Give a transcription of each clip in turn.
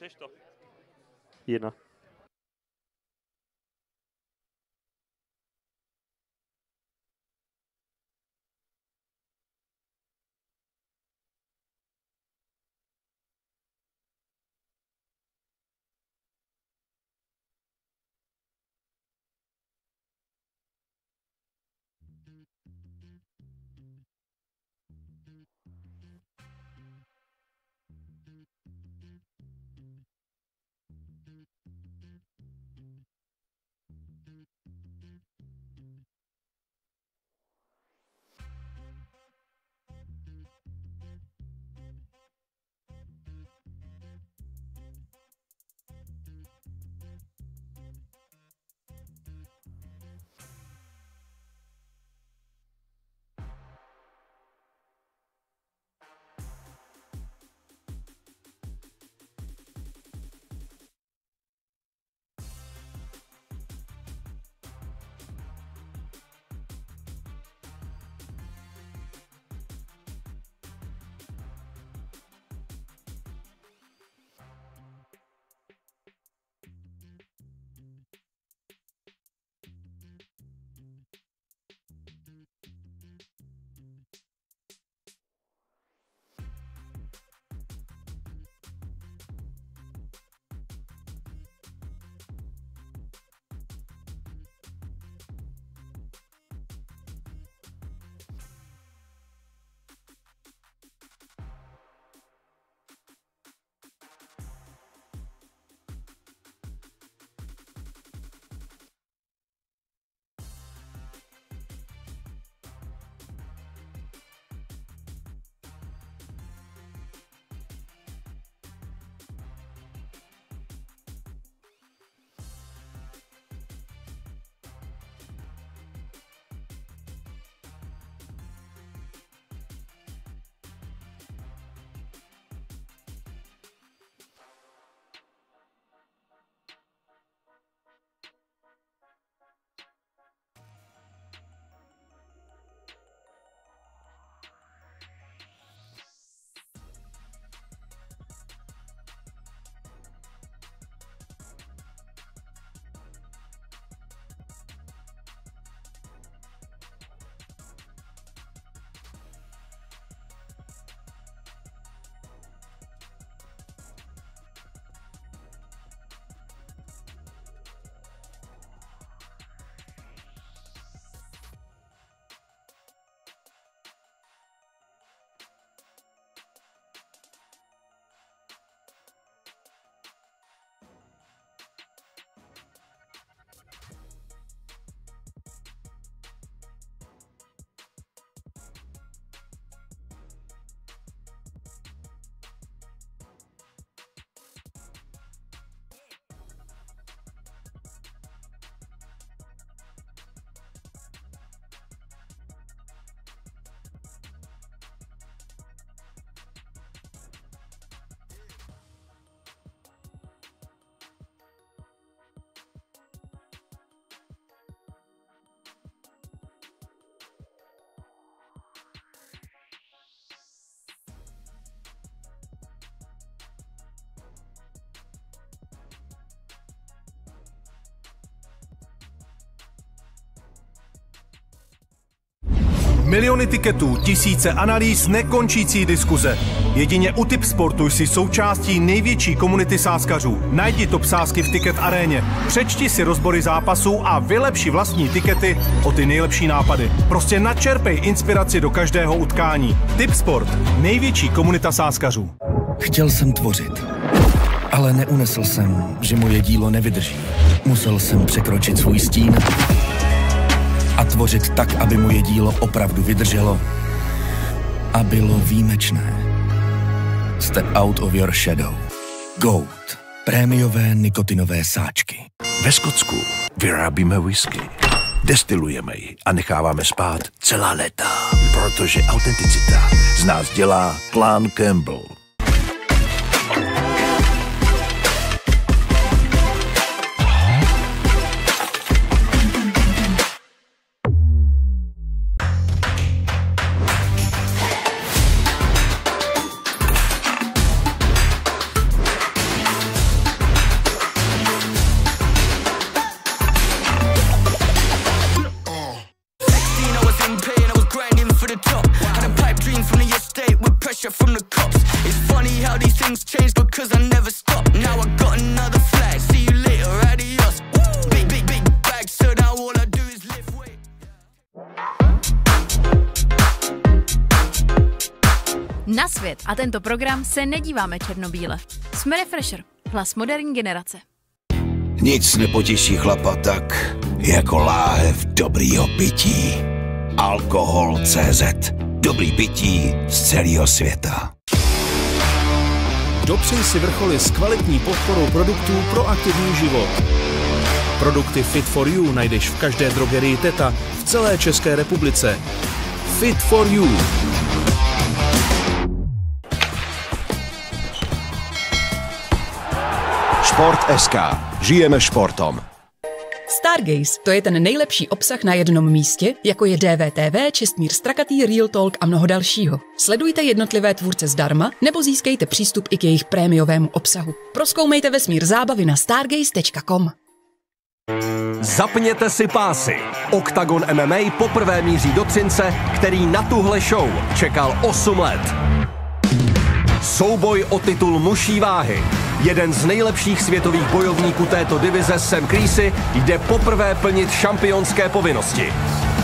Chceš to? 1. Miliony tiketů, tisíce analýz, nekončící diskuze. Jedině u Tipsportu jsi součástí největší komunity sázkařů. Najdi top sázky v Ticket Aréně. Přečti si rozbory zápasů a vylepši vlastní tikety o ty nejlepší nápady. Prostě načerpej inspiraci do každého utkání. Tipsport, největší komunita sázkařů. Chtěl jsem tvořit, ale neunesl jsem, že moje dílo nevydrží. Musel jsem překročit svůj stín a tvořit tak, aby moje dílo opravdu vydrželo a bylo výjimečné. Step out of your shadow. Goat. Prémiové nikotinové sáčky. Ve Skotsku vyrábíme whisky, destilujeme ji a necháváme spát celá léta, protože autenticita z nás dělá klán Campbell. svět a tento program se nedíváme černobíle. Jsme Refresher, hlas moderní generace. Nic nepotěší chlapa tak, jako láhev dobrýho pití. Alkohol.cz. Dobrý pití z celého světa. Dopřej si vrcholy s kvalitní podporou produktů pro aktivní život. Produkty Fit for You najdeš v každé drogerii Teta v celé České republice. Fit for You. Sport.sk. Žijeme športom. Stargaze, to je ten nejlepší obsah na jednom místě, jako je DVTV, Čestmír Strakatý, Real Talk a mnoho dalšího. Sledujte jednotlivé tvůrce zdarma, nebo získejte přístup i k jejich prémiovému obsahu. Prozkoumejte vesmír zábavy na stargaze.com. Zapněte si pásy. Oktagon MMA poprvé míří do Třince, který na tuhle show čekal 8 let. Souboj o titul muší váhy. Jeden z nejlepších světových bojovníků této divize, Sam Creasy, jde poprvé plnit šampionské povinnosti.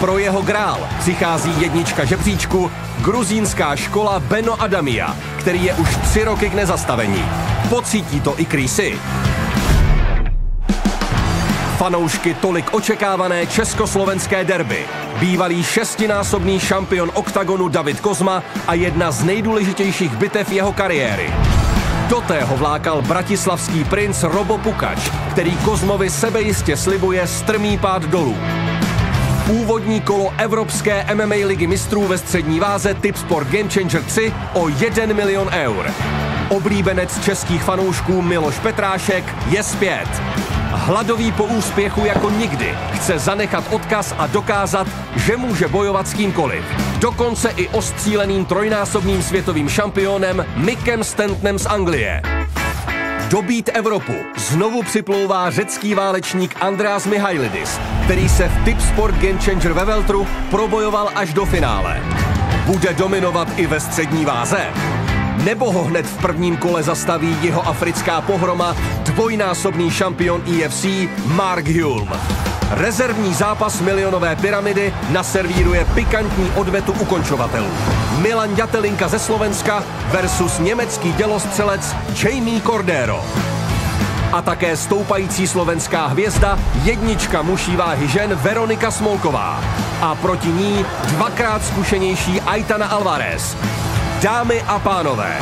Pro jeho grál přichází jednička žebříčku, gruzínská škola Beno Adamia, který je už 3 roky k nezastavení. Pocítí to i Creasy. Fanoušky tolik očekávané československé derby. Bývalý 6násobný šampion Oktagonu David Kozma a jedna z nejdůležitějších bitev jeho kariéry. Do tého vlákal bratislavský princ Robo Pukač, který Kozmovi sebejistě slibuje strmý pád dolů. Úvodní kolo Evropské MMA ligy mistrů ve střední váze Tipsport Gamechanger 3 o 1 milion eur. Oblíbenec českých fanoušků Miloš Petrášek je zpět. Hladový po úspěchu jako nikdy chce zanechat odkaz a dokázat, že může bojovat s kýmkoliv. Dokonce i ostříleným trojnásobným světovým šampionem Mickem Stantonem z Anglie. Dobít Evropu znovu připlouvá řecký válečník Andreas Mihailidis, který se v Tipsport Gamechanger ve welteru probojoval až do finále. Bude dominovat i ve střední váze? Nebo ho hned v prvním kole zastaví jeho africká pohroma, dvojnásobný šampion EFC Mark Hulm. Rezervní zápas milionové pyramidy naservíruje pikantní odvetu ukončovatelů. Milan Jatelinka ze Slovenska versus německý dělostřelec Jamie Cordero. A také stoupající slovenská hvězda, jednička muší váhy žen Veronika Smolková. A proti ní 2krát zkušenější Aitana Alvarez. Dámy a pánové,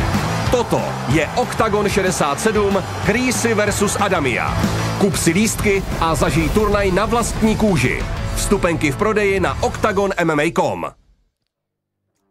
toto je Oktagon 67, Creasy versus Adamia. Kup si lístky a zažij turnaj na vlastní kůži. Vstupenky v prodeji na oktagonmma.com.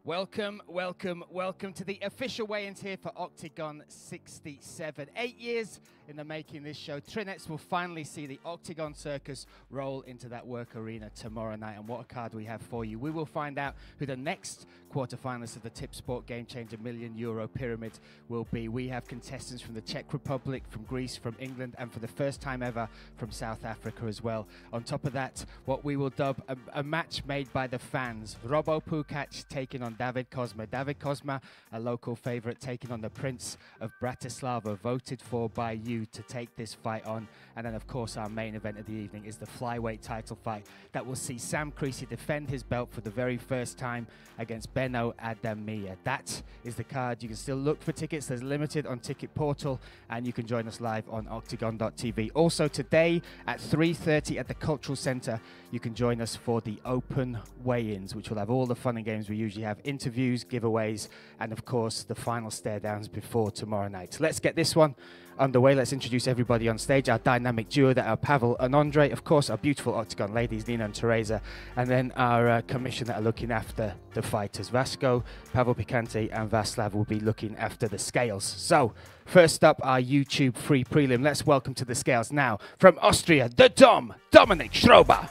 Welcome to the official weigh-ins here for Oktagon 67. 8 years in the making this show. Trinets will finally see the Oktagon circus roll into that work arena tomorrow night. And what a card we have for you. We will find out who the next quarterfinalists of the Tipsport Gamechanger €1 million pyramid will be. We have contestants from the Czech Republic, from Greece, from England, and for the first time ever from South Africa as well. On top of that, what we will dub a match made by the fans. Robo Pukač taking on David Kozma. David Kozma, a local favourite, taking on the Prince of Bratislava, voted for by you to take this fight on. And then, of course, our main event of the evening is the flyweight title fight that will see Sam Creasy defend his belt for the very first time against Beno Adamia. That is the card. You can still look for tickets. There's limited on Ticket Portal, and you can join us live on Oktagon.tv. Also today at 3:30 at the Cultural Centre, you can join us for the open weigh-ins, which will have all the fun and games we usually have, interviews, giveaways, and of course the final stare downs before tomorrow night. Let's get this one underway. Let's introduce everybody on stage, our dynamic duo that are Pavel and Andre, of course our beautiful Oktagon ladies Nina and Teresa, and then our commission that are looking after the fighters. Vasco, Pavel Picante and Vaslav will be looking after the scales. So first up, our YouTube free prelim. Let's welcome to the scales now from Austria, the Dom, Dominik Schrober.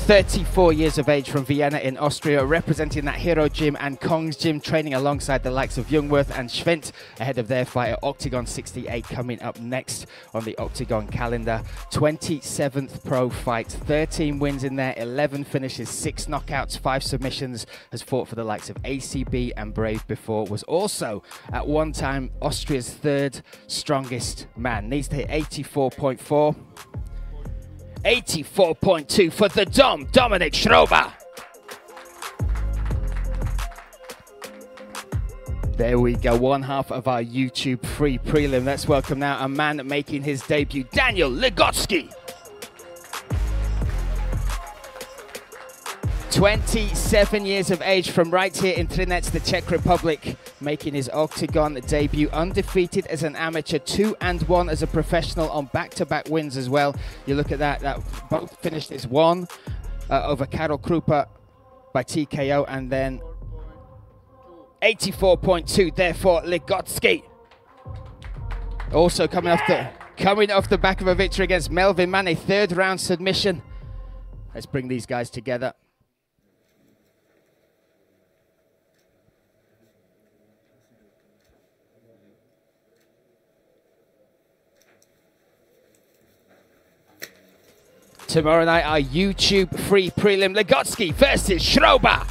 34 years of age from Vienna in Austria, representing that Hero Gym and Kong's Gym, training alongside the likes of Jungwirth and Schwendt ahead of their fight at Oktagon 68 coming up next on the Oktagon calendar. 27th pro fight, 13 wins in there, 11 finishes, 6 knockouts, 5 submissions, has fought for the likes of ACB and Brave before, was also at one time Austria's 3rd strongest man. Needs to hit 84.4. 84.2 for the Dom, Dominik Schrober. There we go, one half of our YouTube free prelim. Let's welcome now a man making his debut, Daniel Ligotsky. 27 years of age from right here in Třinec, the Czech Republic, making his Oktagon debut, undefeated as an amateur, 2-1 as a professional on back-to-back wins as well. You look at that both finished as one over Karol Krupa by TKO, and then 84.2 there for Ligotsky. Also coming off the back of a victory against Melvin Mann, a third round submission. Let's bring these guys together. Tomorrow night, our YouTube free prelim, Ligotsky versus Schrober.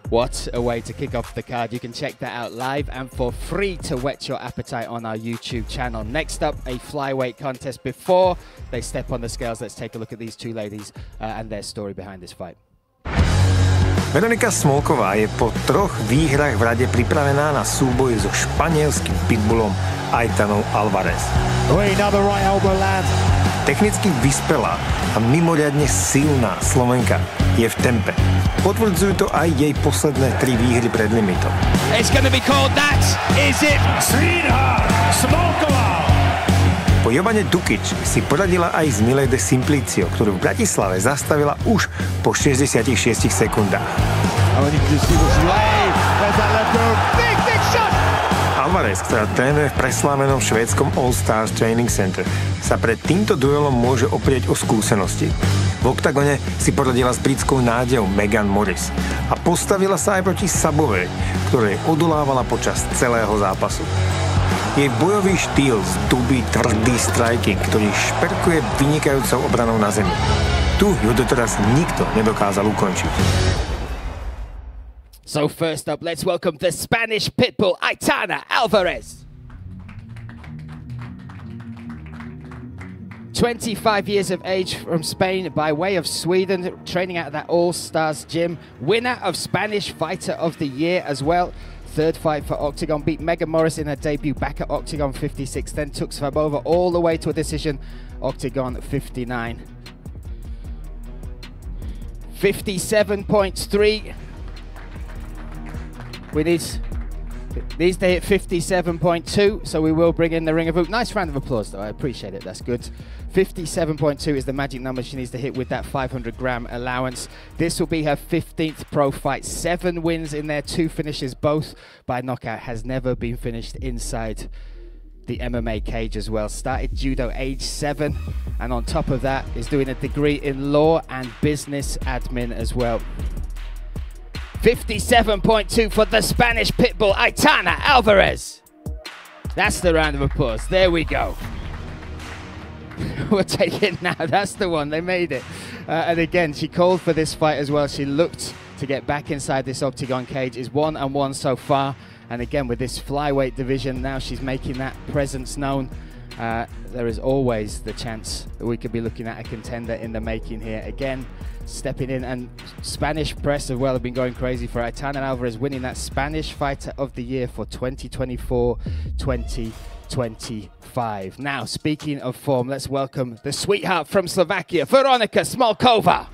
What a way to kick off the card. You can check that out live and for free to whet your appetite on our YouTube channel. Next up, a flyweight contest. Before they step on the scales, let's take a look at these two ladies and their story behind this fight. Veronika Smolková je po 3 výhrách v rade pripravená na súboj so španielským pitbullom Aitanou Alvarez. Technicky vyspelá a mimoriadne silná Slovenka je v tempe. Potvrdzujú to aj jej posledné 3 výhry pred limitom. It's going to be called that. Is it? Smolková. Po Jovane Dukic si poradila aj s Milede Simplicio, ktorú v Bratislave zastavila už po 66 sekundách. Alvarez, ktorá trénuje v preslávenom švédskom All Stars Training Center, sa pred týmto duelom môže oprieť o skúsenosti. V Oktagone si poradila s britskou nádejou Megan Morris a postavila sa aj proti Sabovej, ktorej odolávala počas celého zápasu. Jej bojový štýl zdúbi tvrdý striking, ktorý šperkuje vynikajúcou obranou na zemi. Tu ju doteraz nikto nedokázal ukončiť. So first up, let's welcome the Spanish pitbull, Aitana Alvarez. 25 years of age from Spain by way of Sweden, training out of that All-Stars gym. Winner of Spanish Fighter of the Year as well. Third fight for Oktagon, beat Megan Morris in her debut back at Oktagon 56, then took Svabova all the way to a decision, Oktagon 59. 57.3. We need to hit 57.2, so we will bring in the Ring of Hoop. Nice round of applause, though. I appreciate it. That's good. 57.2 is the magic number she needs to hit with that 500-gram allowance. This will be her 15th pro fight. 7 wins in there, 2 finishes, both by knockout. Has never been finished inside the MMA cage as well. Started judo age 7, and on top of that is doing a degree in law and business admin as well. 57.2 for the Spanish pitbull, Aitana Alvarez. That's the round of applause. There we go. We'll take it now. That's the one. They made it. And again, she called for this fight as well. She looked to get back inside this Oktagon cage. Is 1-1 so far. And again, with this flyweight division, now she's making that presence known. There is always the chance that we could be looking at a contender in the making here. Again, stepping in, and Spanish press as well have been going crazy for Aitana Alvarez, winning that Spanish Fighter of the Year for 2024-2025. Now, speaking of form, let's welcome the sweetheart from Slovakia, Veronika Smolková.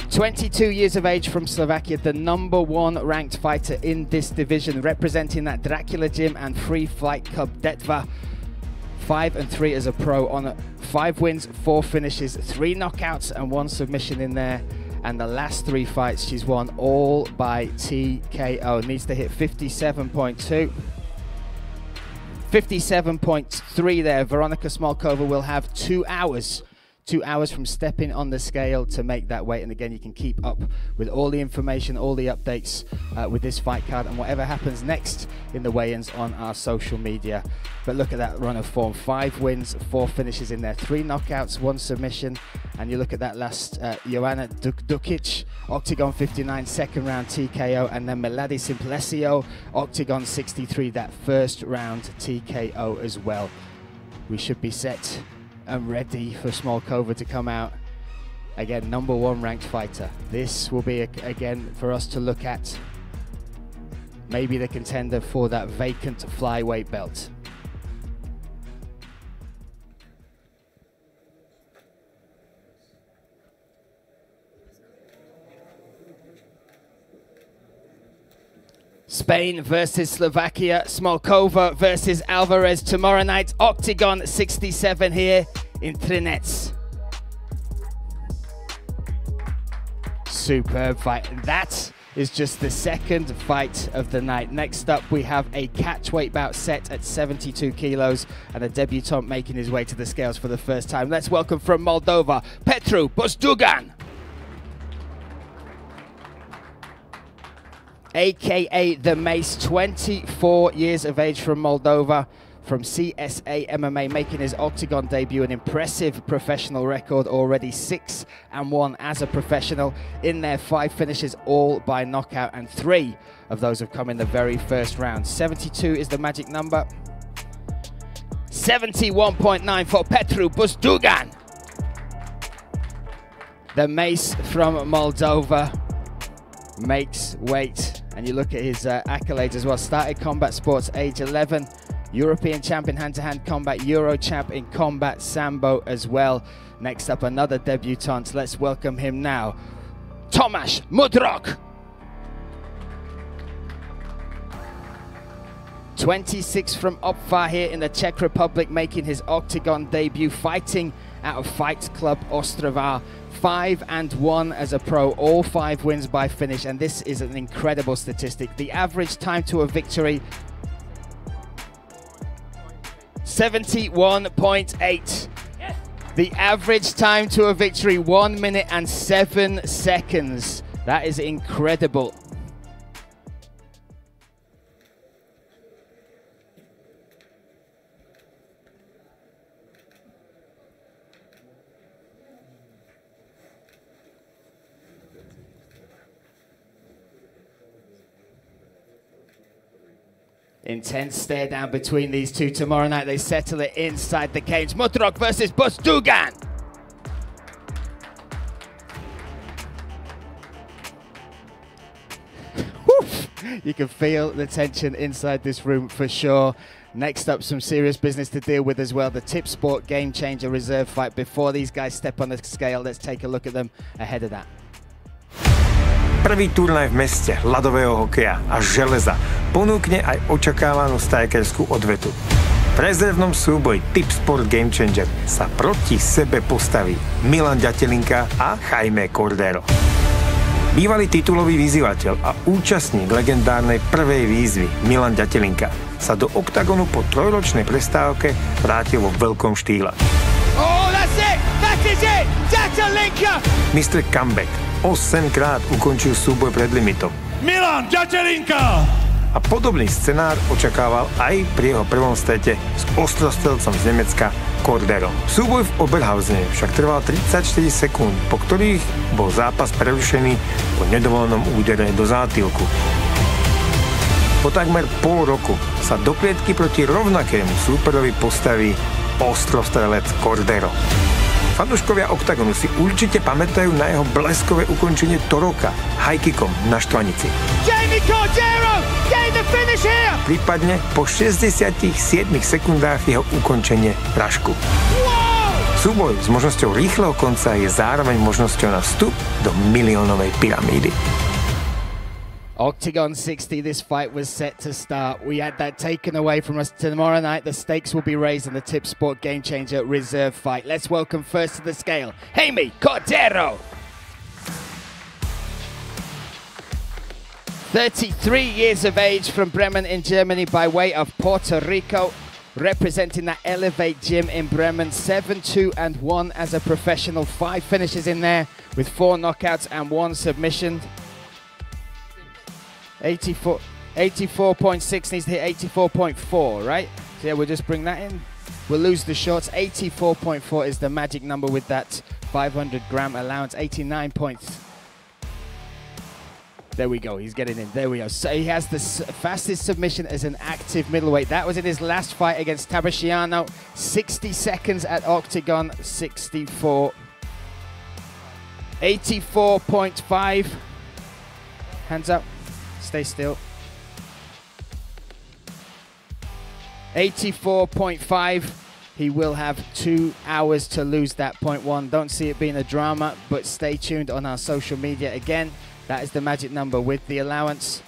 22 years of age from Slovakia, the #1 ranked fighter in this division, representing that Dracula Gym and Free Flight Club Detva. 5-3 as a pro on 5 wins, 4 finishes, 3 knockouts and 1 submission in there. And the last 3 fights she's won all by TKO. Needs to hit 57.2. 57.3 there. Veronika Smolková will have 2 hours. 2 hours from stepping on the scale to make that weight. And again, you can keep up with all the information, all the updates with this fight card and whatever happens next in the weigh-ins on our social media. But look at that run of form. 5 wins, 4 finishes in there, 3 knockouts, 1 submission. And you look at that last Joanna Dukic, Oktagon 59, second round TKO. And then Milade Simplicio, Oktagon 63, that first round TKO as well. We should be set and ready for Smolková to come out Again, #1 ranked fighter. This will be, again, for us to look at. Maybe the contender for that vacant flyweight belt. Spain versus Slovakia, Smolkova versus Alvarez tomorrow night, Oktagon 67 here in Třinec. Superb fight. That is just the second fight of the night. Next up, we have a catchweight bout set at 72 kilos and a debutant making his way to the scales for the first time. Let's welcome from Moldova, Petru Buzdugan, aka The Mace, 24 years of age from Moldova, from CSA MMA, making his Oktagon debut. An impressive professional record already, 6-1 as a professional. In there, 5 finishes, all by knockout, and 3 of those have come in the very first round. 72 is the magic number. 71.9 for Petru Buzdugan. The Mace from Moldova makes weight, and you look at his accolades as well. Started combat sports age 11. European champ in hand-to-hand combat, Euro champ in combat sambo as well. Next up, another debutant. Let's welcome him now, Tomáš Mudrok. 26 from Opvar here in the Czech Republic, making his Oktagon debut, fighting out of Fight Club Ostrava. 5-1 as a pro, all 5 wins by finish, and this is an incredible statistic. The average time to a victory, 71.8. The average time to a victory, 1 minute and 7 seconds. That is incredible. Intense stare down between these two. Tomorrow night they settle it inside the cage. Mudrok versus Buzdugan. You can feel the tension inside this room for sure. Next up, some serious business to deal with as well. The Tipsport Gamechanger reserve fight. Before these guys step on the scale, let's take a look at them ahead of that. Prvý turnaj v meste ľadového hokeja a železa ponúkne aj očakávanú strikerskú odvetu. V rezervnom súboji Tipsport Gamechanger sa proti sebe postaví Milan Ďatelinka a Jaime Cordero. Bývalý titulový vyzývateľ a účastník legendárnej prvej výzvy Milan Ďatelinka sa do Oktagonu po 3-ročnej prestávke vrátil vo veľkom štýle. Oh, that's it! That is it! Ďatelinka! Mr. Comeback 8-krát ukončil súboj pred limitom. Milan Ďatelinka! A podobný scenár očakával aj pri jeho prvom strete s ostrostrelcom z Nemecka Corderom. Súboj v Oberhausene však trval 34 sekúnd, po ktorých bol zápas prerušený po nedovolenom údere do zátilku. Po takmer pol roku sa do klietky proti rovnakému súperovi postaví ostrostrelec Cordero. Fanúškovia Oktagonu si určite pamätajú na jeho bleskové ukončenie Toroka high-kickom na štvanici. Jamie Cordero, getting the finish here! Prípadne po 67 sekundách jeho ukončenie Rašku. Súboj s možnosťou rýchleho konca je zároveň možnosťou na vstup do miliónovej pyramídy. Oktagon 60, this fight was set to start. We had that taken away from us. Tomorrow night, the stakes will be raised in the Tipsport Gamechanger reserve fight. Let's welcome first to the scale, Jaime Cordero. 33 years of age, from Bremen in Germany by way of Puerto Rico, representing that Elevate gym in Bremen. 7-2-1 as a professional, 5 finishes in there with 4 knockouts and 1 submission. 84.6 needs to hit 84.4, right? So yeah, we'll just bring that in. We'll lose the shorts. 84.4 is the magic number with that 500-gram allowance. 89 points. There we go. He's getting in. There we go. So he has the fastest submission as an active middleweight. That was in his last fight against Tabasciano. 60 seconds at Oktagon 64. 84.5. Hands up. Stay still. 84.5. He will have 2 hours to lose that 0.1. Don't see it being a drama, but stay tuned on our social media. Again, that is the magic number with the allowance.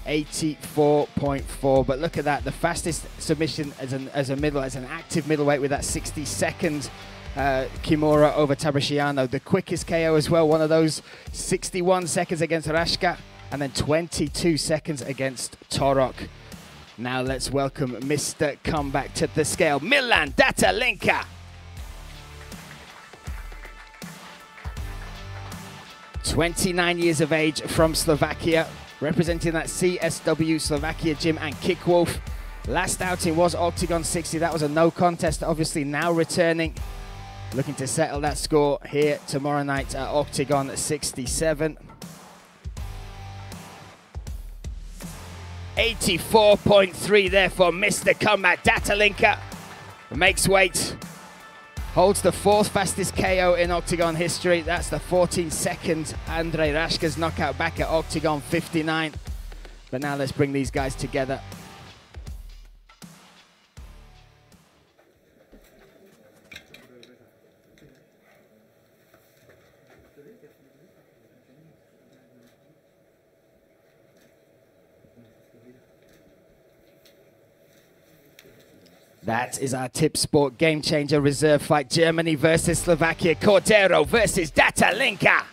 84.4. But look at that. The fastest submission as an active middleweight with that 60-second Kimura over Tabriciano. The quickest KO as well. One of those 61 seconds against Rashka. And then 22 seconds against Torok. Now let's welcome Mr. Comeback to the scale, Milan Datalinka. 29 years of age from Slovakia, representing that CSW Slovakia Gym and Kickwolf. Last outing was Oktagon 60. That was a no contest. Obviously now returning, looking to settle that score here tomorrow night at Oktagon 67. 84.3 there for Mr. Comeback. Datalinka makes weight. Holds the 4th fastest KO in Oktagon history. That's the 14-second Andrei Rashka's knockout back at Oktagon 59. But now let's bring these guys together. That is our Tipsport Gamechanger reserve fight. Germany versus Slovakia. Cordero versus Datalinka.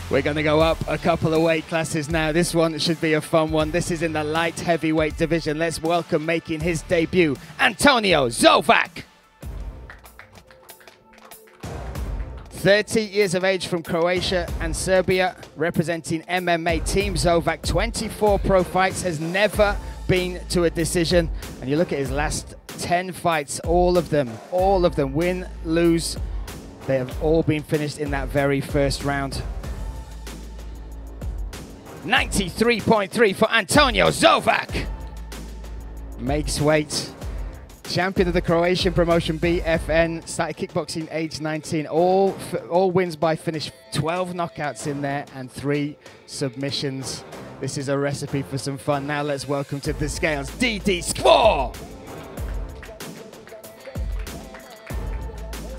We're going to go up a couple of weight classes now. This one should be a fun one. This is in the light heavyweight division. Let's welcome, making his debut, Antonio Zovac. 30 years of age from Croatia and Serbia, representing MMA Team Zovac. 24 pro fights, has never been to a decision. And you look at his last 10 fights, all of them, win, lose. They have all been finished in that very first round. 93.3 for Antonio Zovac. Makes weight. Champion of the Croatian promotion BFN, started kickboxing age 19. All wins by finish, 12 knockouts in there and 3 submissions. This is a recipe for some fun. Now let's welcome to the scales, DD Skvor.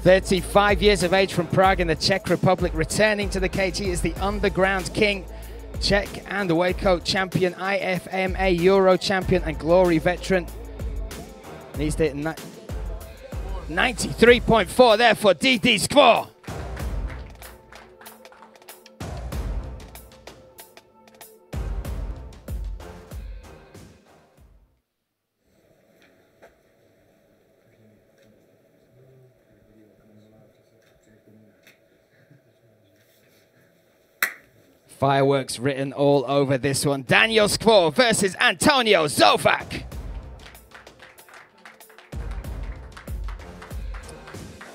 35 years of age from Prague in the Czech Republic, returning to the cage. He is the Underground King, Czech and Waco champion, IFMA Euro champion and Glory veteran. He's hit 93.4 there for DD Skvor. Fireworks written all over this one. Daniel Skvor versus Antonio Zovac.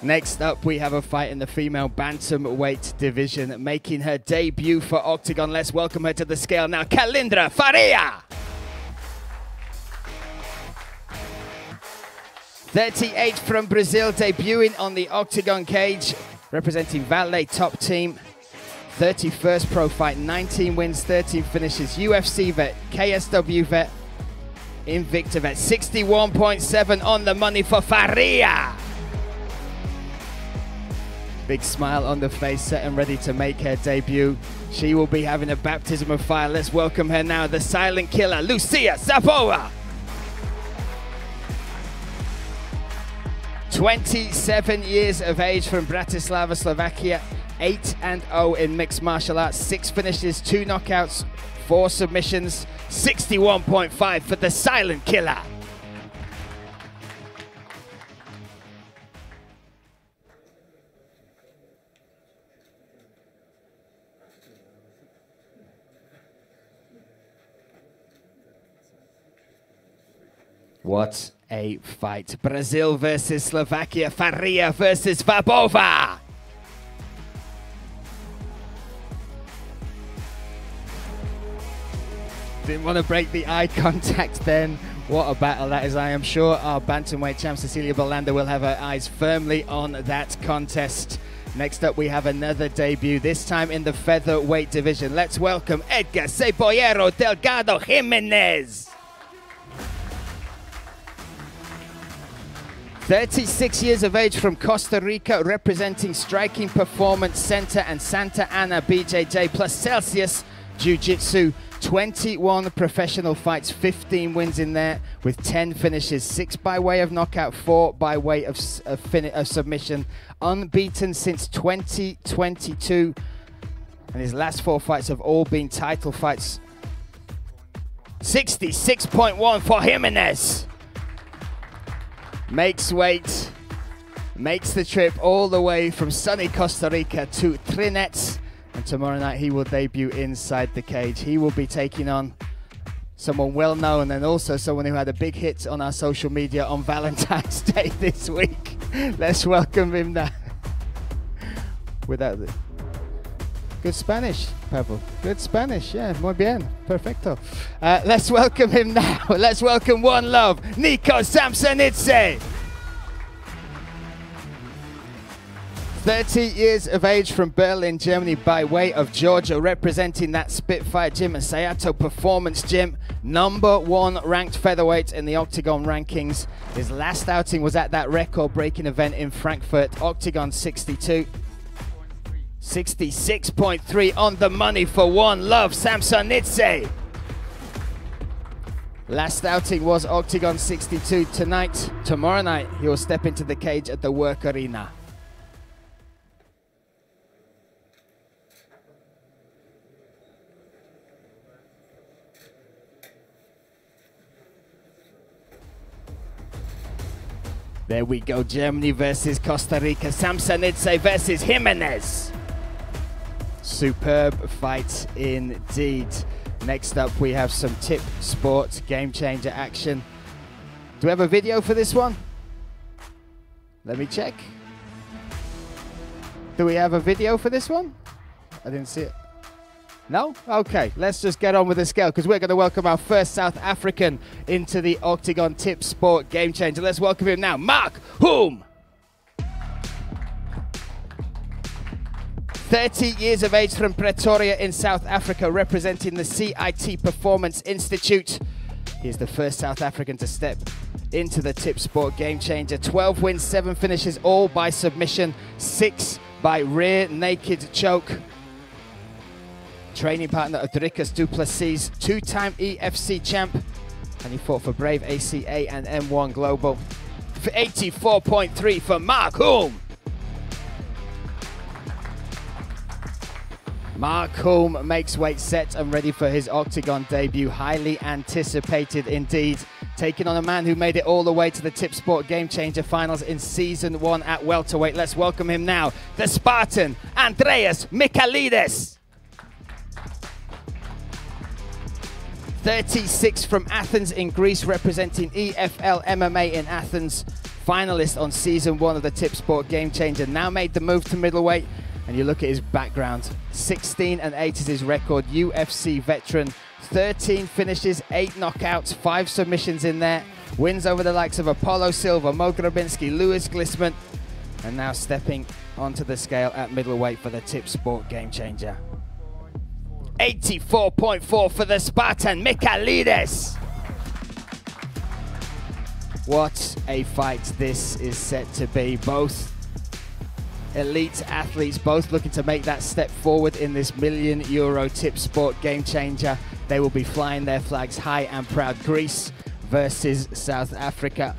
Next up, we have a fight in the female bantamweight division. Making her debut for Oktagon. Let's welcome her to the scale now, Kalindra Faria. 38 from Brazil, debuting on the Oktagon cage, representing Valle Top Team. 31st pro fight, 19 wins, 13 finishes. UFC vet, KSW vet, Invicta vet. 61.7 on the money for Faria. Big smile on the face, set and ready to make her debut. She will be having a baptism of fire. Let's welcome her now, the silent killer, Lucia Zabova. 27 years of age from Bratislava, Slovakia. 8-0 in mixed martial arts. 6 finishes, 2 knockouts, 4 submissions. 61.5 for the silent killer. What a fight. Brazil versus Slovakia. Faria versus Vabova. Didn't want to break the eye contact then. What a battle that is. I am sure our bantamweight champ Cecilia Belanda will have her eyes firmly on that contest. Next up, we have another debut, this time in the featherweight division. Let's welcome Edgar Cebollero Delgado Jimenez. 36 years of age from Costa Rica, representing Striking Performance Center and Santa Ana BJJ plus Celsius Jiu-Jitsu. 21 professional fights, 15 wins in there with 10 finishes, 6 by way of knockout, 4 by way of submission. Unbeaten since 2022, and his last 4 fights have all been title fights. 66.1 for Jimenez. Makes weight, makes the trip all the way from sunny Costa Rica to Trinets. And tomorrow night he will debut inside the cage. He will be taking on someone well known and also someone who had a big hit on our social media on Valentine's Day this week. Let's welcome him now. Without the good Spanish, Pablo. Good Spanish, yeah, muy bien, perfecto. Let's welcome him now. Let's welcome One Love, Nico Samsonidze. 30 years of age from Berlin, Germany, by way of Georgia, representing that Spitfire Gym and Sayato Performance Gym. #1 ranked featherweight in the Oktagon rankings. His last outing was at that record-breaking event in Frankfurt, Oktagon 62. 66.3 on the money for One Love Samsonidze. Last outing was Oktagon 62. Tomorrow night, he will step into the cage at the Work Arena. There we go, Germany versus Costa Rica. Samsonidze versus Jimenez. Superb fight indeed. Next up, we have some Tipsport Gamechanger action. Do we have a video for this one? Let me check. Do we have a video for this one? I didn't see it. No? Okay, let's just get on with the scale because we're going to welcome our first South African into the Oktagon Tipsport Gamechanger. Let's welcome him now, Mark Hoom. 30 years of age from Pretoria in South Africa, representing the CIT Performance Institute. He is the first South African to step into the Tipsport Gamechanger. 12 wins, 7 finishes, all by submission, 6 by rear naked choke. Training partner of Dricus du Plessis, 2-time EFC champ, and he fought for Brave ACA and M1 Global. For 84.3 for Mark Hoom. Mark Hoom makes weight, set and ready for his Oktagon debut. Highly anticipated indeed. Taking on a man who made it all the way to the Tipsport Gamechanger finals in Season 1 at welterweight. Let's welcome him now, the Spartan, Andreas Michailidis. 36 from Athens in Greece, representing EFL MMA in Athens. Finalist on Season 1 of the Tipsport Gamechanger. Now made the move to middleweight. And you look at his background. 16-8 is his record. UFC veteran. 13 finishes, 8 knockouts, 5 submissions in there. Wins over the likes of Apollo Silva, Mo Grabinski, Lewis Glissman. And now stepping onto the scale at middleweight for the Tipsport Gamechanger. 84.4 for the Spartan Michailidis. What a fight this is set to be. Both elite athletes, both looking to make that step forward in this €1 million Tipsport Gamechanger. They will be flying their flags high and proud. Greece versus South Africa.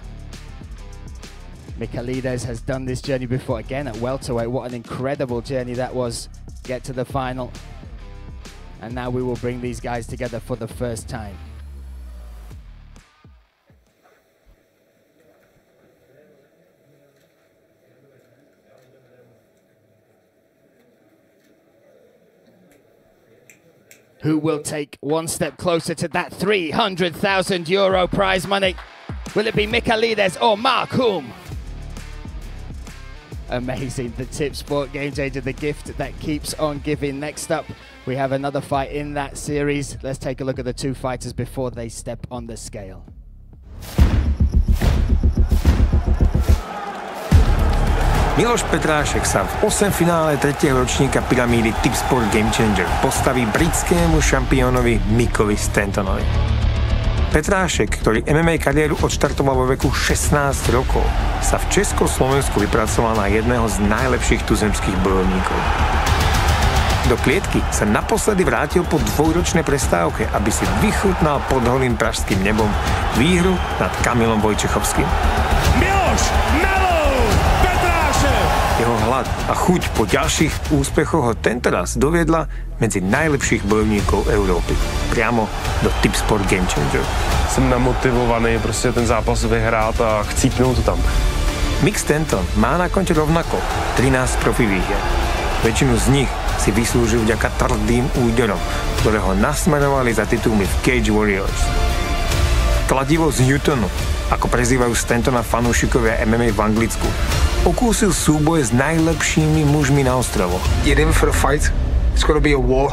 Michailidis has done this journey before, again at welterweight. What an incredible journey that was. Get to the final. And now we will bring these guys together for the first time. Who will take one step closer to that €300,000 prize money? Will it be Michailidis or Mark Hoom? Amazing, the Tipsport Gamechanger, the gift that keeps on giving. Next up, we have another fight in that series. Let's take a look at the two fighters before they step on the scale. Miloš Petrášek sa v 8 finále 3. ročníka pyramídy Tipsport Gamechanger postaví britskému šampiónovi Mickovi Stantonovi. Petrášek, ktorý MMA kariéru odštartoval vo veku 16 rokov, sa v Československu vypracoval na jedného z najlepších tuzemských bojovníkov. Do klietky sa naposledy vrátil po 2-ročnej prestávke, aby si vychutnal pod holým pražským nebom výhru nad Kamilom Vojčechovským. Miloš Petrášek! Jeho hlad a chuť po ďalších úspechoch ho tentoraz doviedla medzi najlepších bojovníkov Európy. Priamo do Tipsport Gamechanger. Jsem namotivovaný prostě ten zápas vyhrát a chcípnout to tam. Mick Stanton má na konte rovnako 13 profi výhier. Väčšinu z nich si vyslúžil vďaka tvrdým úderom, ktoré ho nasmerovali za titulmi v Cage Warriors. Kladivo z Newtonu, ako prezývajú Stantona fanúšikovia MMA v Anglicku, okúsil súboje s najlepšími mužmi na ostrovoch. You're in for a fight. It's gonna be a war.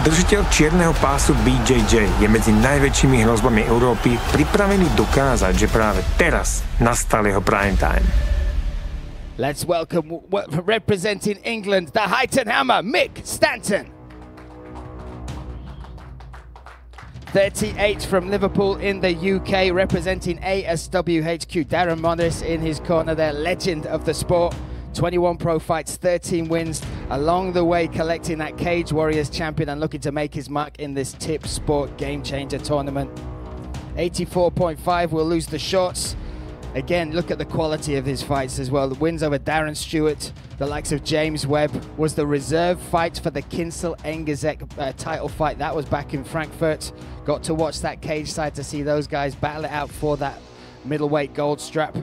Držiteľ čierneho pásu BJJ je medzi najväčšími hrozbami Európy pripravený dokázať, že práve teraz nastal jeho prime time. Let's welcome representing England, the Height and Hammer, Mick Stanton. 38 from Liverpool in the UK, representing ASWHQ, Darren Morris in his corner there, legend of the sport. 21 pro fights, 13 wins, along the way collecting that Cage Warriors champion and looking to make his mark in this Tipsport Gamechanger tournament. 84.5 will lose the shorts. Again, look at the quality of his fights as well. The wins over Darren Stewart, the likes of James Webb, was the reserve fight for the Kinsel Engezek title fight. That was back in Frankfurt. Got to watch that cage side to see those guys battle it out for that middleweight gold strap.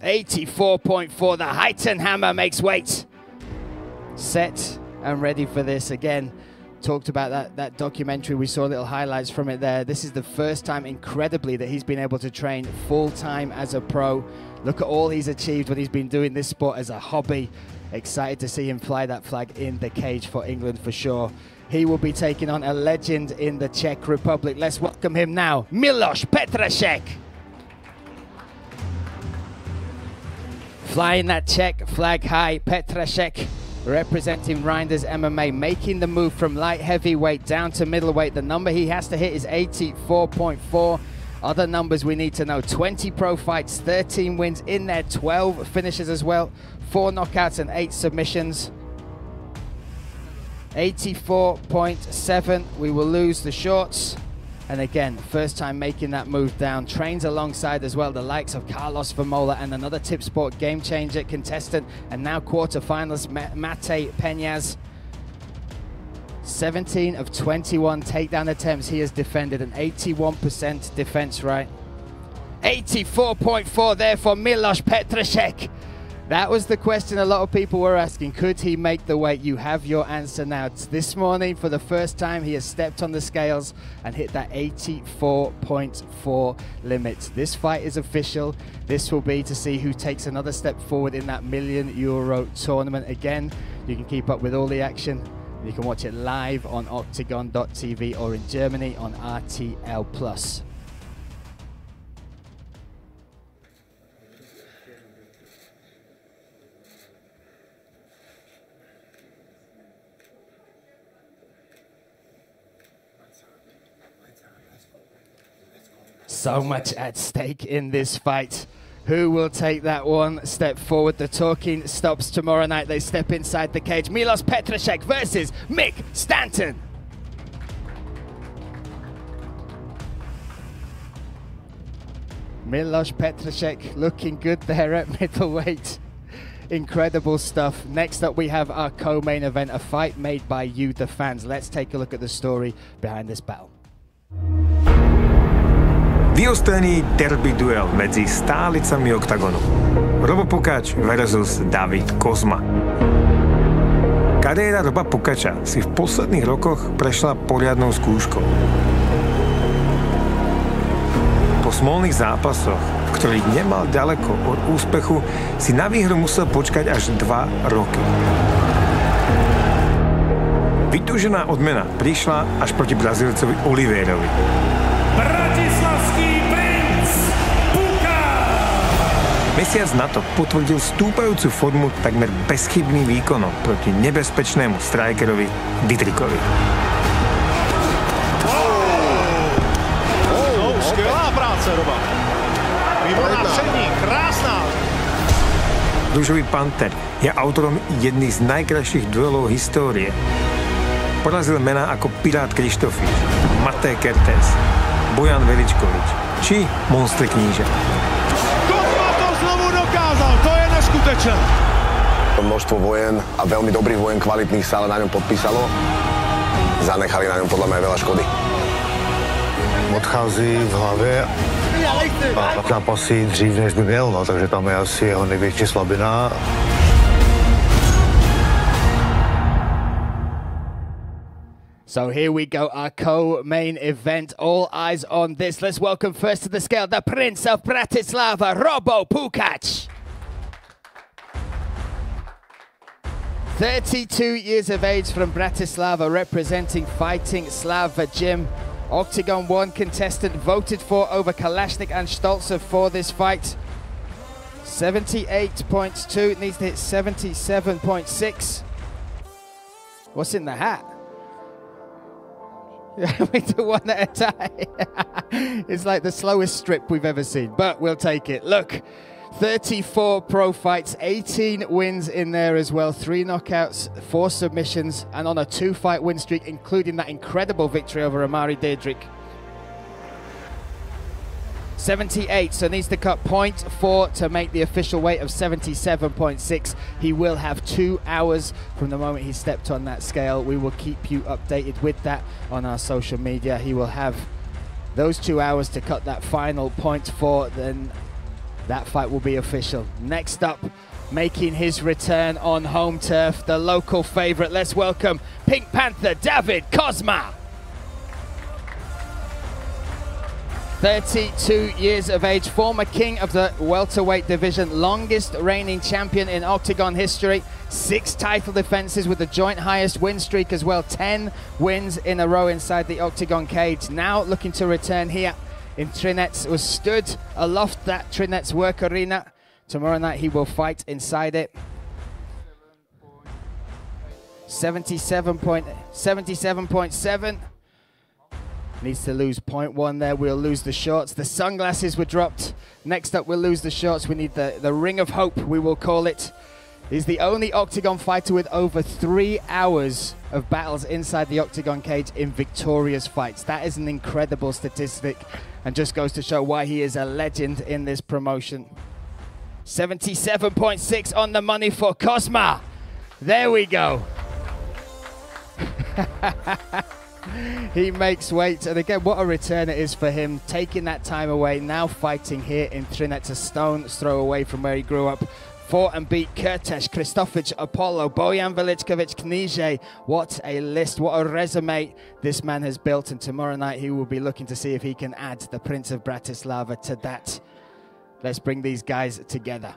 84.4, the Height and Hammer makes weight. Set and ready for this again. Talked about that documentary, we saw little highlights from it there. This is the first time, incredibly, that he's been able to train full-time as a pro. Look at all he's achieved when he's been doing this sport as a hobby. Excited to see him fly that flag in the cage for England for sure. He will be taking on a legend in the Czech Republic. Let's welcome him now, Miloš Petrášek. Flying that Czech flag high, Petrášek, representing Reinders MMA, making the move from light heavyweight down to middleweight. The number he has to hit is 84.4. Other numbers we need to know: 20 pro fights, 13 wins in there, 12 finishes as well, 4 knockouts and 8 submissions. 84.7, we will lose the shorts. And again, first time making that move down. Trains alongside as well the likes of Carlos Vermola and another Tipsport Gamechanger contestant, and now quarterfinalist Mate Peñas. 17 of 21 takedown attempts he has defended, an 81% defense rate. 84.4 there for Miloš Petrášek. That was the question a lot of people were asking. Could he make the weight? You have your answer now. This morning, for the first time, he has stepped on the scales and hit that 84.4 limit. This fight is official. This will be to see who takes another step forward in that €1 million tournament. Again, you can keep up with all the action. You can watch it live on Oktagon.tv or in Germany on RTL+. So much at stake in this fight. Who will take that one step forward? The talking stops tomorrow night. They step inside the cage. Miloš Petrášek versus Mick Stanton. Miloš Petrášek looking good there at middleweight. Incredible stuff. Next up we have our co-main event, a fight made by you, the fans. Let's take a look at the story behind this battle. Vyostrený derby duel medzi stálicami Oktagonu. Robo Pukač versus David Kozma. Kariéra Roba Pukača si v posledných rokoch prešla poriadnou skúškou. Po smolných zápasoch, v ktorých nemal ďaleko od úspechu, si na výhru musel počkať až 2 roky. Vytúžená odmena prišla až proti Brazílcovi Oliverovi. Bratislavský princ Pukač! Mesiac na to potvrdil stúpajúcu formu takmer bezchybným výkonom proti nebezpečnému strikerovi Dietrichovi. Skvělá práce, Roba. Výborná přední, krásná. Růžový Panter je autorom jedných z najkrajších duelov histórie. Porazil mená ako Pirát Krištofič, Matej Kertész, Bojan Veličkovič či Monstr Kníže. Kozma to znovu dokázal, to je neskutečné. Množstvo vojen a veľmi dobrých vojen, kvalitných sa ale na ňom podpísalo. Zanechali na ňom podľa mňa veľa škody. Odchází v hlavě a zápasí dřív, než by měl, no, takže tam je asi jeho největší slabina. So here we go, our co-main event. All eyes on this. Let's welcome first to the scale, the Prince of Bratislava, Robo Pukač. 32 years of age from Bratislava, representing Fighting Slava Gym. Oktagon 1 contestant, voted for over Kalashnik and Stolzer for this fight. 78.2, needs to hit 77.6. What's in the hat? We do one at a time. It's like the slowest strip we've ever seen, but we'll take it. Look, 34 pro fights, 18 wins in there as well, 3 knockouts, 4 submissions, and on a 2-fight win streak, including that incredible victory over Amari Dedrick. 78, so needs to cut 0.4 to make the official weight of 77.6. He will have 2 hours from the moment he stepped on that scale. We will keep you updated with that on our social media. He will have those 2 hours to cut that final 0.4, then that fight will be official. Next up, making his return on home turf, the local favorite. Let's welcome Pink Panther David Kozma. 32 years of age, former king of the welterweight division, longest reigning champion in Oktagon history, 6 title defenses with the joint highest win streak as well, 10 wins in a row inside the Oktagon cage. Now looking to return here in Trinec, was stood aloft that Trinec work arena. Tomorrow night he will fight inside it. 77.7. Needs to lose 0.1 there. We'll lose the shorts. The sunglasses were dropped. Next up, we'll lose the shorts. We need the ring of hope, we will call it. He's the only Oktagon fighter with over 3 hours of battles inside the Oktagon cage in victorious fights. That is an incredible statistic and just goes to show why he is a legend in this promotion. 77.6 on the money for Kozma. There we go. He makes weight, and again, what a return it is for him, taking that time away, now fighting here in Trinec, a stone's throw away from where he grew up. Fought and beat Kertész, Kristofic, Apollo, Bojan Veličković, Kníže. What a list, what a resume this man has built, and tomorrow night he will be looking to see if he can add the Prince of Bratislava to that. Let's bring these guys together.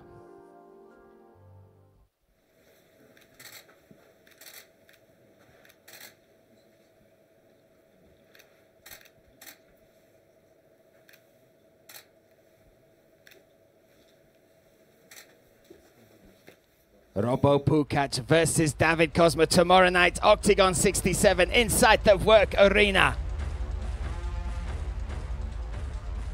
Robo Pukač versus David Kozma tomorrow night, Oktagon 67 inside the work arena.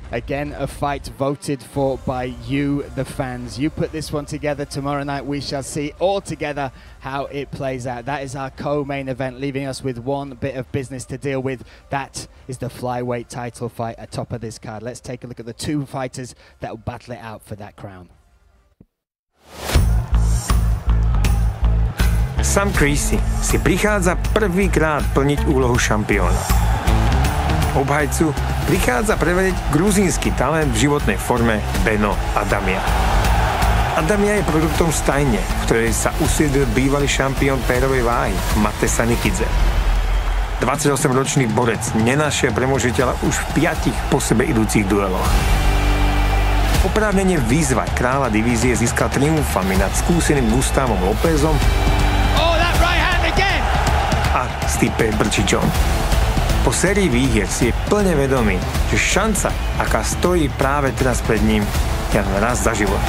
Again, a fight voted for by you, the fans. You put this one together tomorrow night. We shall see all together how it plays out. That is our co-main event, leaving us with one bit of business to deal with. That is the flyweight title fight at top of this card. Let's take a look at the 2 fighters that will battle it out for that crown. Sam Creasy si prichádza prvýkrát plniť úlohu šampióna. Obhajcu prichádza preveriť gruzínsky talent v životnej forme Beno Adamia. Adamia je produktom stajne, v ktorej sa usídlil bývalý šampión pérovej váhy Matej Sanikidze. 28-ročný borec nenašiel premožiteľa už v 5 po sebe idúcich dueloch. Oprávnene výzvať kráľa divízie získal triumfami nad skúseným Gustavom Lópezom a Stipe Brčičom. Po sérii výhier si je plne vedomý, že šanca, aká stojí práve teraz pred ním, jen raz za život.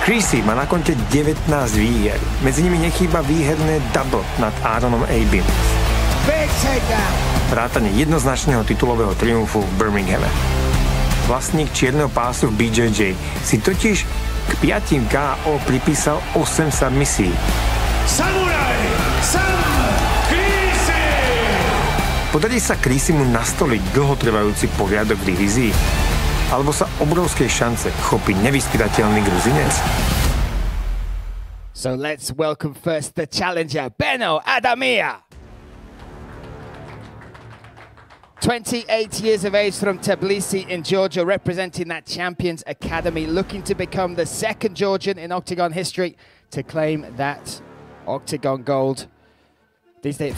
Creasy má na konte 19 výher. Medzi nimi nechýba výherné double nad Aaronom Abim. Vrátane jednoznačného titulového triumfu v Birminghame. Vlastník čierneho pásu v BJJ si totiž k 5 KO pripísal 8 submisií. Podarí sa Creasymu nastoliť dlhotrvajúci poriadok v divízii? Alebo sa obrovskej šance chopí nevyspytateľný Gruzinec? So let's welcome first the challenger, Benno Adamia. 28 years of age from Tbilisi in Georgia, representing that Champions Academy, looking to become the second Georgian in Oktagon history to claim that Oktagon gold. These days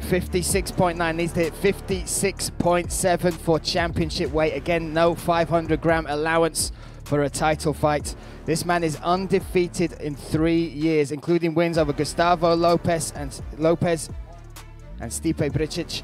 56.9, needs to hit 56.7 for championship weight. Again, no 500-gram allowance for a title fight. This man is undefeated in 3 years, including wins over Gustavo Lopez and Stipe Bricic.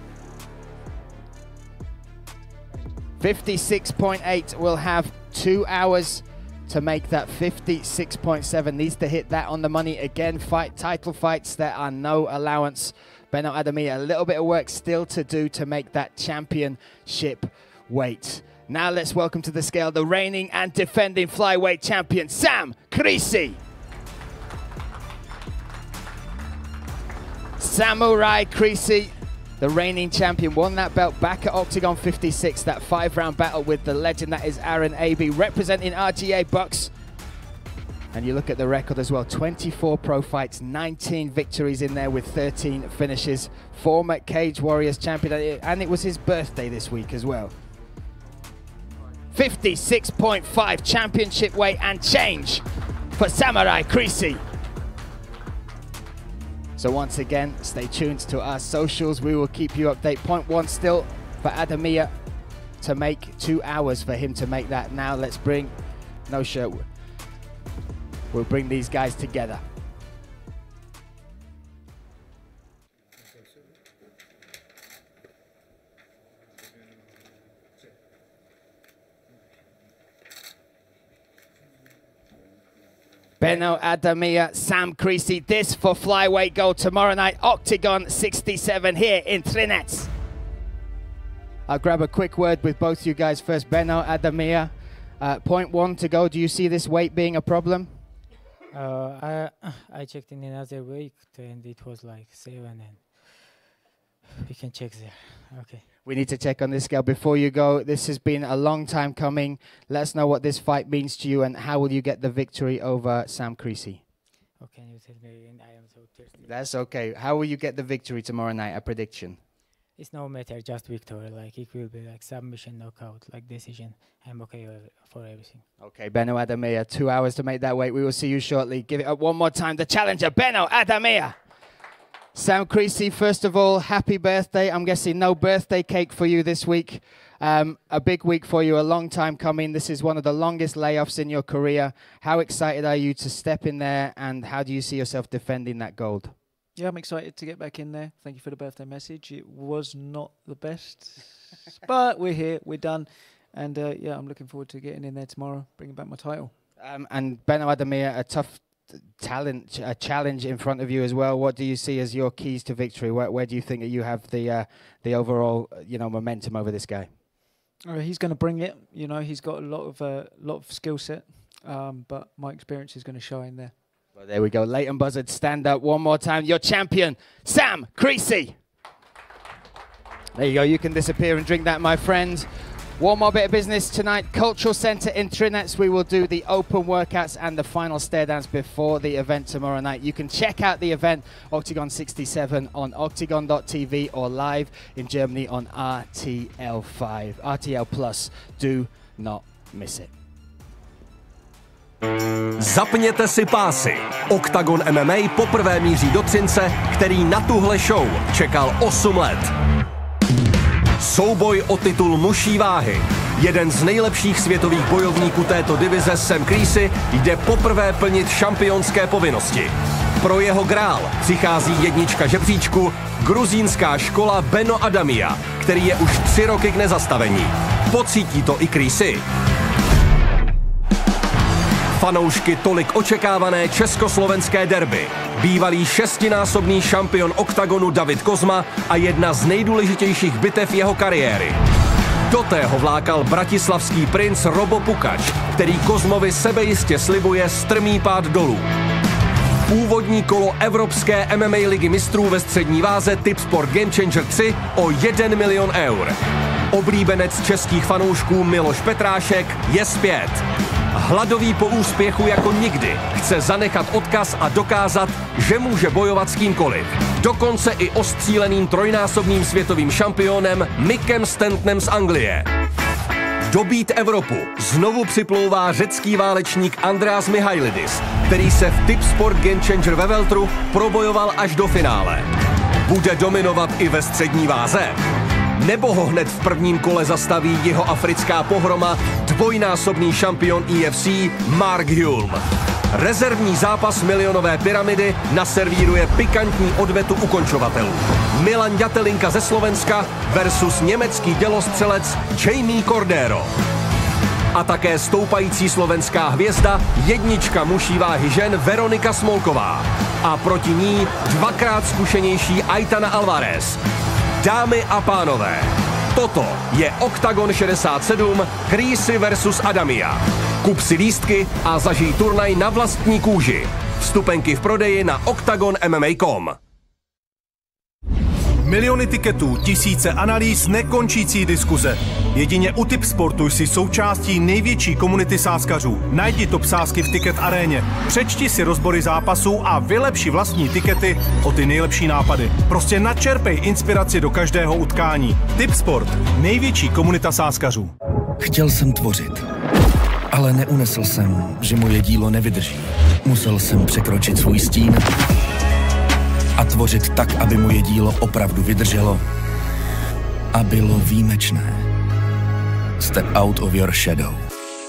56.8 will have 2 hours to make that 56.7. Needs to hit that on the money again. Title fights, there are no allowance. Benno Adamia, a little bit of work still to do to make that championship weight. Now let's welcome to the scale the reigning and defending flyweight champion, Sam Creasy. Samurai Creasy, the reigning champion, won that belt back at Oktagon 56, that 5-round battle with the legend that is Aaron Aby, representing RGA Bucks. And you look at the record as well, 24 pro fights, 19 victories in there with 13 finishes. Former Cage Warriors champion, and it was his birthday this week as well. 56.5 championship weight and change for Samurai Creasy. So once again, stay tuned to our socials. We will keep you updated. Point 1 still for Adamia to make 2 hours for him to make that. Now let's bring, no shirt. We'll bring these guys together. Benno Adamia, Sam Creasy, this for flyweight gold tomorrow night, Oktagon 67 here in Trinec. I'll grab a quick word with both you guys first. Benno Adamia, point 1 to go. Do you see this weight being a problem? I checked in another week and it was like 7, and we can check there. Okay. We need to check on this scale before you go. This has been a long time coming. Let us know what this fight means to you and how will you get the victory over Sam Creasy? Okay, you tell me, and I am so thirsty. That's okay. How will you get the victory tomorrow night? A prediction? It's no matter, just victory. Like it will be like submission, knockout, like decision. I'm okay for everything. Okay, Benno Adamia, 2 hours to make that weight. We will see you shortly. Give it up one more time. The challenger, Benno Adamia. Sam Creasy, first of all, happy birthday. I'm guessing no birthday cake for you this week. A big week for you, a long time coming. This is one of the longest layoffs in your career. How excited are you to step in there, and how do you see yourself defending that gold? Yeah, I'm excited to get back in there. Thank you for the birthday message. It was not the best, but we're here, we're done. And yeah, I'm looking forward to getting in there tomorrow, bringing back my title. And Benno Adamia, a tough challenge in front of you as well. What do you see as your keys to victory? Where do you think that you have the overall momentum over this guy? He's going to bring it. You know, he's got a lot of skill set, but my experience is going to show in there. Well, there we go. Leighton Buzzard, stand up one more time. Your champion, Sam Creasy. There you go. You can disappear and drink that, my friend. One more bit of business tonight. Cultural Centre in Trinec. We will do the open workouts and the final stare dance before the event tomorrow night. You can check out the event, Oktagon 67, on oktagon.tv or live in Germany on RTL5. RTL Plus. Do not miss it. Zapněte si pásy. Oktagon MMA poprvé míří do Třince, který na tuhle show čekal 8 let. Souboj o titul mužší váhy. Jeden z nejlepších světových bojovníků této divize, Sam Creasy, jde poprvé plnit šampionské povinnosti. Pro jeho grál přichází jednička žebříčku, gruzínská škola Beno Adamia, který je už 3 roky k nezastavení. Pocítí to i Chrissy. Fanoušky tolik očekávané československé derby. Bývalý 6násobný šampion Oktagonu David Kozma a jedna z nejdůležitějších bitev jeho kariéry. Do tého vlákal bratislavský princ Robo Pukač, který Kozmovi sebejistě slibuje strmý pád dolů. Úvodní kolo Evropské MMA ligy mistrů ve střední váze Tipsport Gamechanger 3 o 1 milion eur. Oblíbenec českých fanoušků Miloš Petrášek je zpět. Hladový po úspěchu jako nikdy chce zanechat odkaz a dokázat, že může bojovat s kýmkoliv. Dokonce i ostříleným trojnásobným světovým šampionem Mickem Stantonem z Anglie. Dobít Evropu znovu připlouvá řecký válečník Andreas Mihailidis, který se v Tipsport Gamechanger ve welteru probojoval až do finále. Bude dominovat i ve střední váze? Nebo ho hned v prvním kole zastaví jihoafrická pohroma, dvojnásobný šampion EFC Mark Hulm? Rezervní zápas milionové pyramidy naservíruje pikantní odvetu ukončovatelů. Milan Ďatelinka ze Slovenska versus německý dělostřelec Jamie Cordero. A také stoupající slovenská hvězda, jednička muží váhy žen Veronika Smolková. A proti ní 2krát zkušenější Aitana Alvarez. Dámy a pánové, toto je Oktagon 67, Chrissy versus Adamia. Kup si lístky a zažij turnaj na vlastní kůži. Vstupenky v prodeji na oktagonmma.com. Miliony tiketů, tisíce analýz, nekončící diskuze. Jedině u Tipsportu jsi součástí největší komunity sázkařů. Najdi top sázky v Ticket aréně, přečti si rozbory zápasů a vylepši vlastní tikety o ty nejlepší nápady. Prostě načerpej inspiraci do každého utkání. Tipsport, největší komunita sázkařů. Chtěl jsem tvořit, ale neunesl jsem, že moje dílo nevydrží. Musel jsem překročit svůj stín a tvořit tak, aby moje dílo opravdu vydrželo a bylo výjimečné. Step out of your shadow.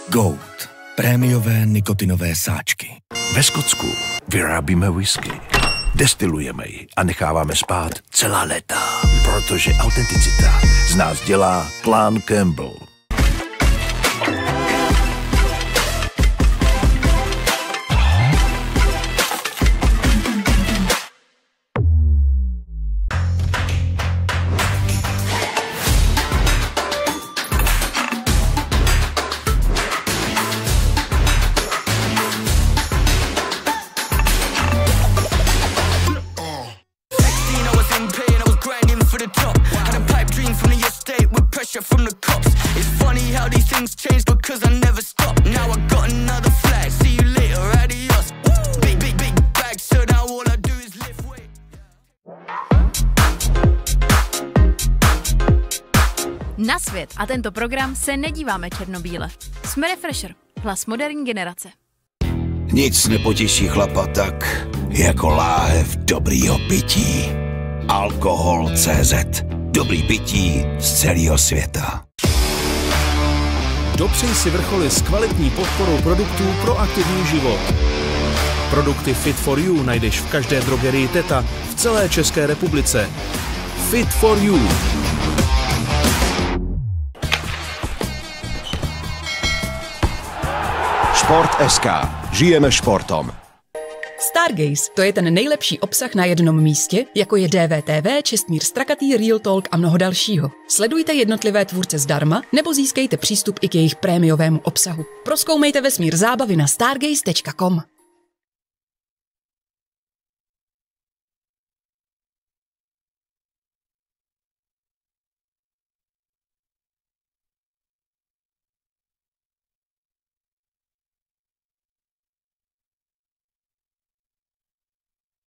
Goat. Prémiové nikotinové sáčky. Ve Skotsku vyrábíme whisky, destilujeme ji a necháváme spát celá léta, protože autenticita z nás dělá klán Campbell. From the cops, it's funny how these things change because I never stop. Now I got another flag. See you later, adios. Big bag, so now all I do is lift weight. Na svět a tento program se nedíváme černobíle. Jsme Refresher, hlas moderní generace. Nic nepotěší chlapa tak, jako láhev dobrýho pití. Alkohol.cz. Dobrý pití z celého světa. Dopřej si vrcholy s kvalitní podporou produktů pro aktivní život. Produkty Fit for You najdeš v každé drogerii Teta v celé České republice. Fit for You. Sport.sk. Žijeme športom. Stargaze, to je ten nejlepší obsah na jednom místě, jako je DVTV, Čestmír Strakatý, Real Talk a mnoho dalšího. Sledujte jednotlivé tvůrce zdarma, nebo získejte přístup i k jejich prémiovému obsahu. Prozkoumejte vesmír zábavy na stargaze.com.